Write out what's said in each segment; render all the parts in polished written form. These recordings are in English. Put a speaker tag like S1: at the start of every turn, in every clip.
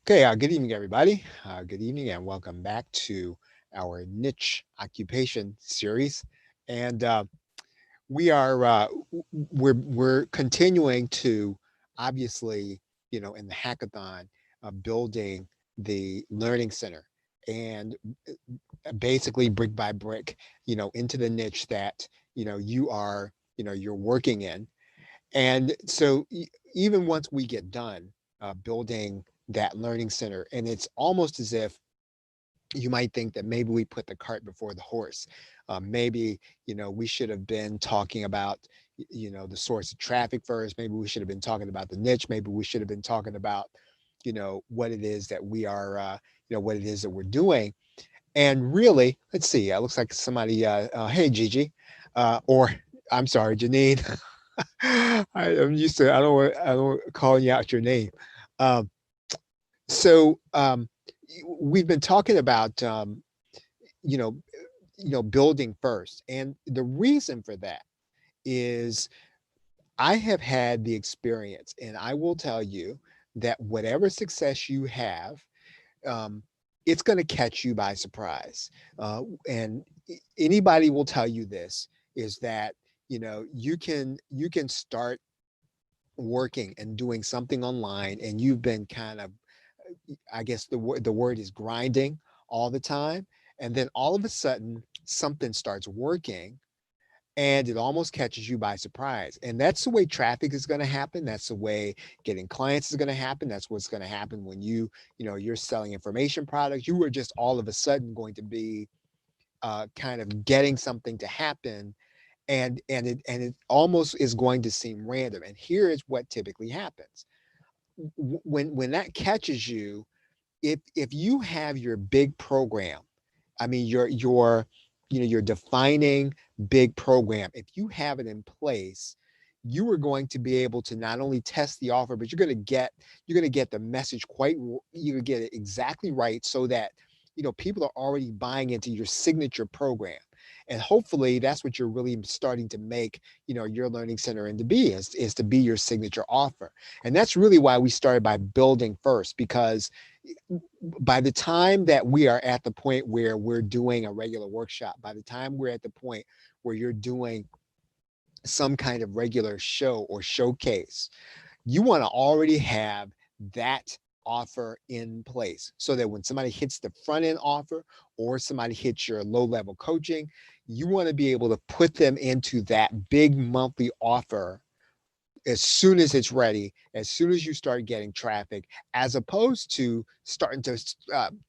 S1: Okay, good evening, everybody. Good evening, and welcome back to our niche occupation series. And we are we're continuing to obviously, in the hackathon, building the learning center, and basically brick by brick, into the niche that you're working in. And so even once we get done building that learning center, and it's almost as if you might think that maybe we put the cart before the horse. Maybe, we should have been talking about, the source of traffic first. Maybe we should have been talking about the niche. Maybe we should have been talking about, what it is that we are, what it is that we're doing. And really, let's see, it looks like somebody, hey, Gigi, or I'm sorry, Janine. I'm used to, I don't calling you out your name. Um, so we've been talking about, you know, building first. And the reason for that is I have had the experience, and I will tell you that whatever success you have, um, it's going to catch you by surprise. And anybody will tell you this is that, you can start working and doing something online, and you've been kind of, I guess the word is grinding all the time, and then all of a sudden something starts working, and it almost catches you by surprise. And that's the way traffic is going to happen. That's the way getting clients is going to happen. That's what's going to happen when you're selling information products. You are just all of a sudden going to be kind of getting something to happen, and it almost is going to seem random. And here is what typically happens when that catches you. If you have your big program, I mean your defining big program, if you have it in place, you are going to be able to not only test the offer, but you're going to get the message you're going to get it exactly right, so that people are already buying into your signature program. And hopefully that's what you're really starting to make your learning center into be, is to be your signature offer. And that's really why we started by building first, because by the time that we are at the point where we're doing a regular workshop, by the time we're at the point where you're doing some kind of regular show or showcase, you want to already have that offer in place, so that when somebody hits the front end offer, or somebody hits your low level coaching, you want to be able to put them into that big monthly offer as soon as it's ready, as soon as you start getting traffic, as opposed to starting to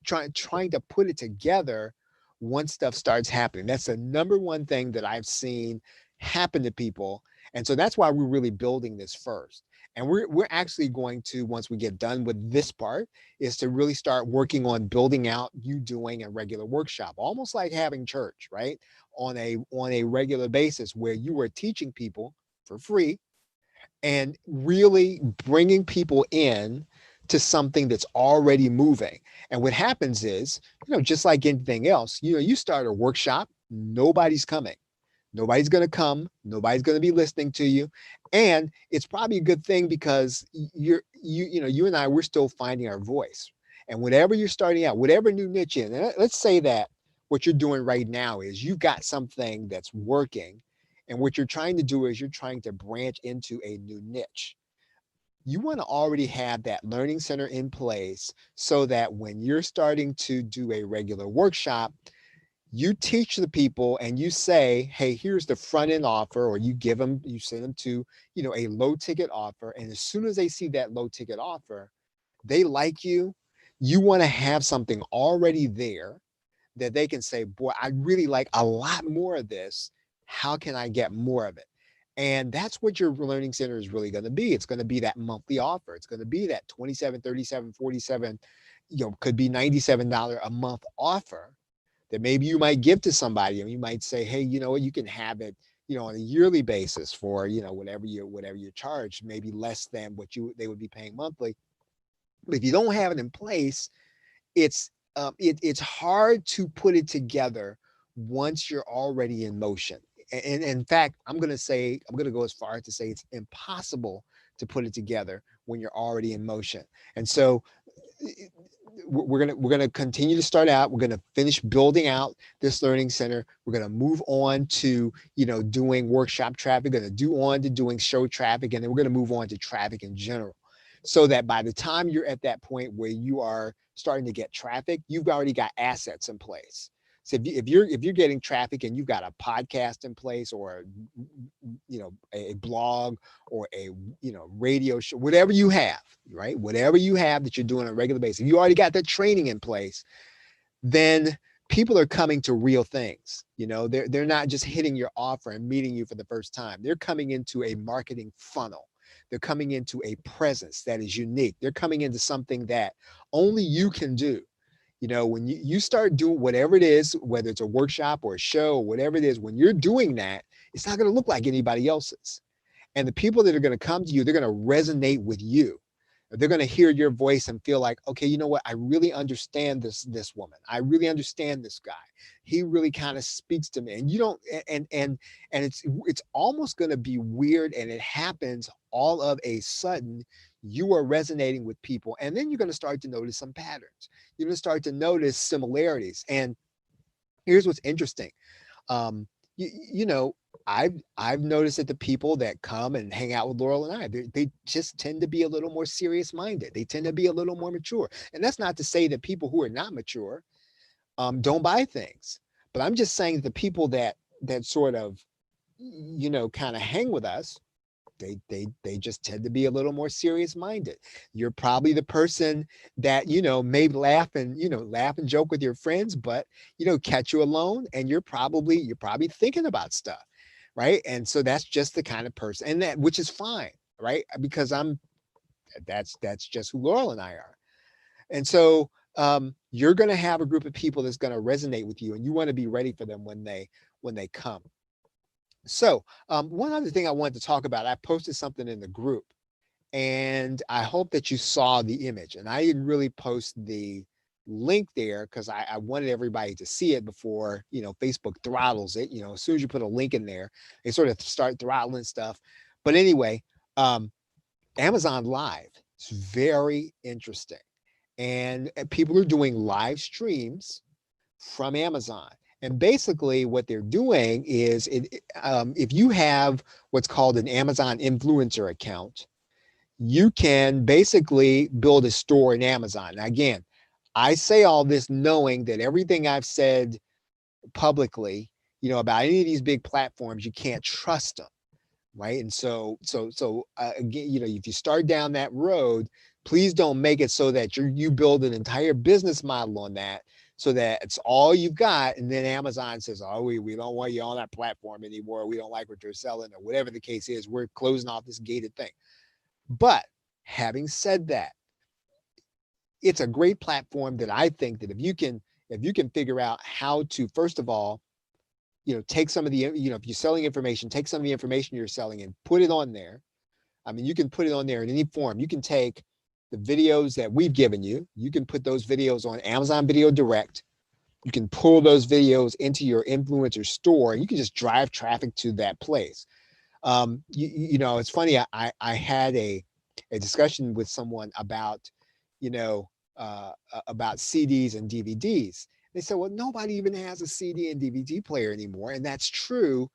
S1: trying to put it together once stuff starts happening. That's the number one thing that I've seen happen to people. And so that's why we're really building this first. And we're actually going to, once we get done with this part, is to really start working on building out you doing a regular workshop, almost like having church, right? On a regular basis, where you are teaching people for free, and really bringing people in to something that's already moving. And what happens is, just like anything else, you start a workshop, nobody's coming. Nobody's going to come. Nobody's going to be listening to you. And it's probably a good thing, because you and I, we're still finding our voice. And whatever you're starting out, whatever new niche in, and let's say that what you're doing right now is you've got something that's working, and what you're trying to do is you're trying to branch into a new niche. You want to already have that learning center in place, so that when you're starting to do a regular workshop, you teach the people and you say, hey, here's the front end offer, or you send them to, a low ticket offer. And as soon as they see that low ticket offer, they like you. You want to have something already there that they can say, boy, I really like a lot more of this. How can I get more of it? And that's what your learning center is really going to be. It's going to be that monthly offer. It's going to be that 27, 37, 47, could be $97 a month offer that maybe you might give to somebody. And you might say, hey, you know what, you can have it, on a yearly basis for, whatever you charge, maybe less than what they would be paying monthly. But if you don't have it in place, it's hard to put it together once you're already in motion. And in fact, I'm going to go as far as to say it's impossible to put it together when you're already in motion. And so we're gonna continue to start out. We're gonna finish building out this learning center. We're gonna move on to doing workshop traffic. Gonna do on to doing show traffic, and then we're gonna move on to traffic in general, so that by the time you're at that point where you are starting to get traffic, you've already got assets in place. So if you're getting traffic and you've got a podcast in place, or a blog, or a radio show, whatever you have, right? Whatever you have that you're doing on a regular basis, if you already got that training in place, then people are coming to real things. They're not just hitting your offer and meeting you for the first time. They're coming into a marketing funnel. They're coming into a presence that is unique. They're coming into something that only you can do. When you start doing whatever it is, whether it's a workshop or a show or whatever it is, when you're doing that, it's not going to look like anybody else's. And the people that are going to come to you, they're going to resonate with you. They're going to hear your voice and feel like, okay, you know what? I really understand this woman. I really understand this guy. He really kind of speaks to me. And you don't, and it's almost going to be weird. And it happens all of a sudden. You are resonating with people, and then you're going to start to notice some patterns. You're going to start to notice similarities. And here's what's interesting. Um, you know, I've noticed that the people that come and hang out with Laurel and I, they just tend to be a little more serious minded. They tend to be a little more mature. And that's not to say that people who are not mature don't buy things, but I'm just saying the people that sort of kind of hang with us, they just tend to be a little more serious minded. You're probably the person that may laugh and joke with your friends, but catch you alone, and you're probably thinking about stuff, right? And so that's just the kind of person, and that which is fine, right? Because that's just who Laurel and I are. And so you're going to have a group of people that's going to resonate with you, and you want to be ready for them when they come. So one other thing I wanted to talk about, I posted something in the group, and I hope that you saw the image. And I didn't really post the link there because I wanted everybody to see it before Facebook throttles it. As soon as you put a link in there, they sort of start throttling stuff. But anyway, Amazon Live, it's very interesting, and people are doing live streams from Amazon. And basically what they're doing is if you have what's called an Amazon influencer account, you can basically build a store in Amazon. Now, again, I say all this knowing that everything I've said publicly, about any of these big platforms, you can't trust them, right? And so again, if you start down that road, please don't make it so that you build an entire business model on that, so that it's all you've got, and then Amazon says, oh, we don't want you on that platform anymore, we don't like what you're selling, or whatever the case is, we're closing off this gated thing. But having said that, it's a great platform that I think that if you can figure out how to, first of all, take some of the, if you're selling information, take some of the information you're selling and put it on there. I mean, you can put it on there in any form. You can take the videos that we've given you. You can put those videos on Amazon Video Direct. You can pull those videos into your influencer store, and you can just drive traffic to that place. It's funny. I had a discussion with someone about, about CDs and DVDs. They said, well, nobody even has a CD and DVD player anymore. And that's true.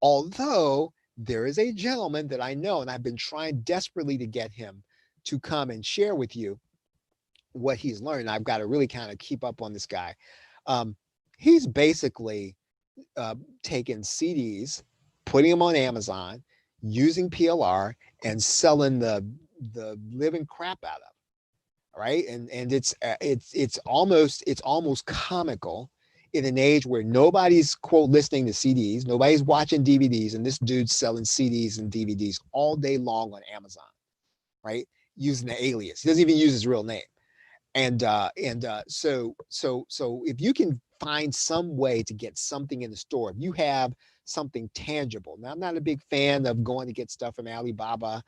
S1: Although there is a gentleman that I know, and I've been trying desperately to get him to come and share with you what he's learned. I've got to really kind of keep up on this guy. He's basically taking CDs, putting them on Amazon, using PLR, and selling the living crap out of them. Right. And it's almost comical in an age where nobody's quote listening to CDs, nobody's watching DVDs, and this dude's selling CDs and DVDs all day long on Amazon, right? Using the alias. He doesn't even use his real name. And so if you can find some way to get something in the store, if you have something tangible. Now, I'm not a big fan of going to get stuff from Alibaba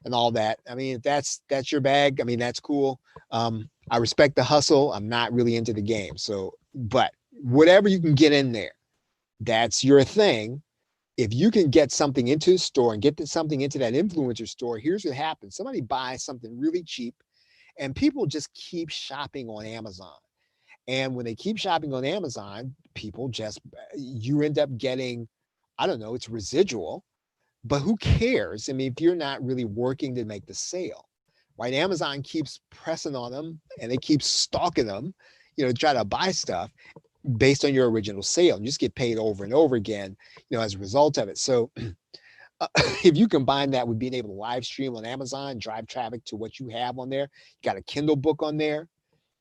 S1: and all that. I mean, if that's your bag, I mean, that's cool. I respect the hustle. I'm not really into the game. So, but whatever you can get in there, that's your thing. If you can get something into the store and get something into that influencer store, here's what happens. Somebody buys something really cheap, And people just keep shopping on Amazon. And when they keep shopping on Amazon, people just, you end up getting, I don't know, it's residual, but who cares? I mean, if you're not really working to make the sale, right? Amazon keeps pressing on them and they keep stalking them, to try to buy stuff based on your original sale. You just get paid over and over again, as a result of it. So if you combine that with being able to live stream on Amazon, drive traffic to what you have on there, you got a Kindle book on there,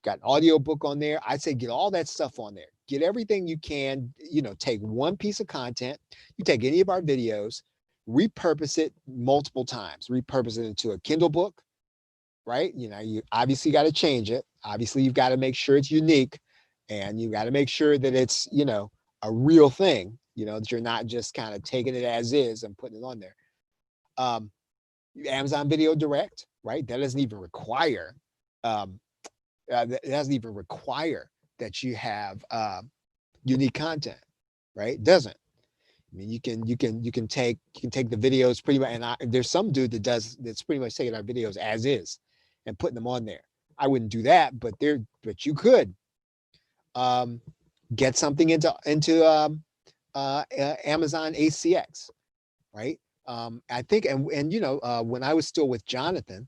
S1: got an audio book on there. I'd say get all that stuff on there. Get everything you can, take one piece of content. You take any of our videos, repurpose it multiple times, repurpose it into a Kindle book, right? You obviously got to change it. Obviously, you've got to make sure it's unique and you got to make sure that it's, a real thing, that you're not just kind of taking it as is and putting it on there. Amazon Video Direct, right? That doesn't even require, it doesn't even require that you have unique content, right? It doesn't. I mean, you can take the videos pretty much, and there's some dude that's pretty much taking our videos as is and putting them on there. I wouldn't do that, but you could get something into Amazon ACX, right? I think, and when I was still with Jonathan,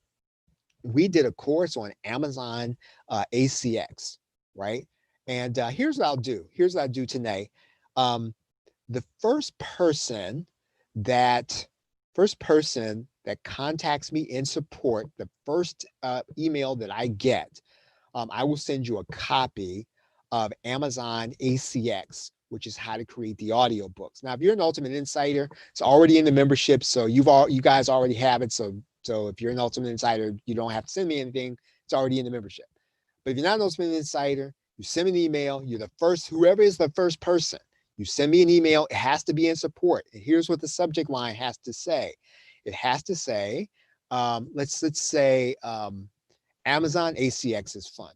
S1: we did a course on Amazon ACX, right? And here's what I'll do. Here's what I'll do today. The first person that contacts me in support, the first email that I get, I will send you a copy of Amazon ACX, which is how to create the audio books. Now, if you're an Ultimate Insider, it's already in the membership, so you guys already have it. So if you're an Ultimate Insider, you don't have to send me anything. It's already in the membership. But if you're not an Ultimate Insider, you send me an email. You're the first, whoever is the first person, you send me an email. It has to be in support. And here's what the subject line has to say. It has to say, let's say Amazon ACX is fun.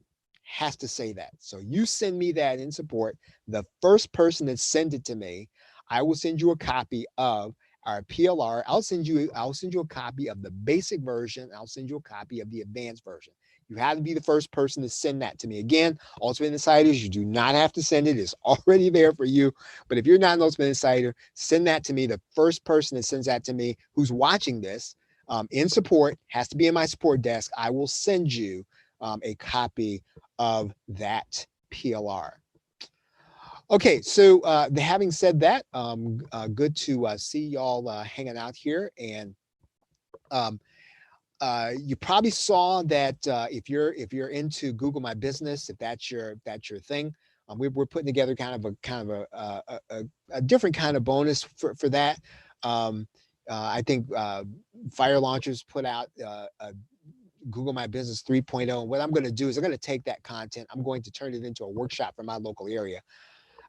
S1: Has to say that. So you send me that in support. The first person that sends it to me, I will send you a copy of our PLR. I'll send you a copy of the basic version. I'll send you a copy of the advanced version. You have to be the first person to send that to me. Again, Ultimate Insiders, you do not have to send it. It's already there for you. But if you're not an Ultimate Insider, send that to me. The first person that sends that to me who's watching this in support, has to be in my support desk. I will send you a copy of that PLR. Okay, so having said that, good to see y'all hanging out here. And you probably saw that if you're into Google My Business, if that's your thing, we're putting together kind of a different kind of bonus for that. I think Fire Launchers put out Google My Business 3.0. And what I'm going to do is I'm going to take that content. I'm going to turn it into a workshop for my local area.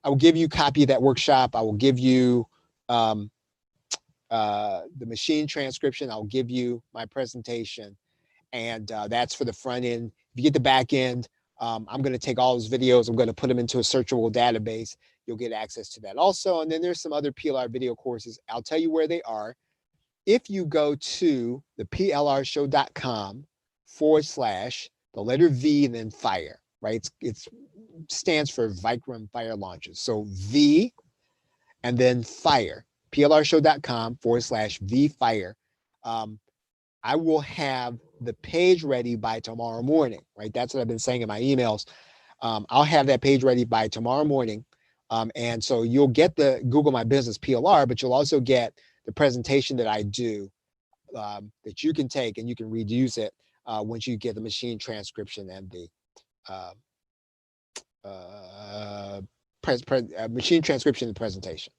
S1: I will give you a copy of that workshop. I will give you the machine transcription. I'll give you my presentation. And that's for the front end. If you get the back end, I'm going to take all those videos. I'm going to put them into a searchable database. You'll get access to that also. And then there's some other PLR video courses. I'll tell you where they are. If you go to theplrshow.com / the letter V and then fire, right? It stands for Vikram Fire Launches. So V and then fire, plrshow.com / V fire. I will have the page ready by tomorrow morning, right? That's what I've been saying in my emails. I'll have that page ready by tomorrow morning. And so you'll get the Google My Business PLR, but you'll also get the presentation that I do that you can take and you can reuse it once you get the machine transcription and the machine transcription and presentation.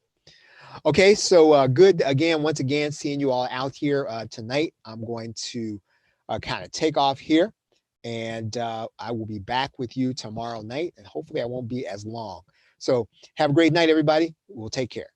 S1: Okay, so good again, once again, seeing you all out here tonight. I'm going to kind of take off here and I will be back with you tomorrow night and hopefully I won't be as long. So have a great night, everybody. We'll take care.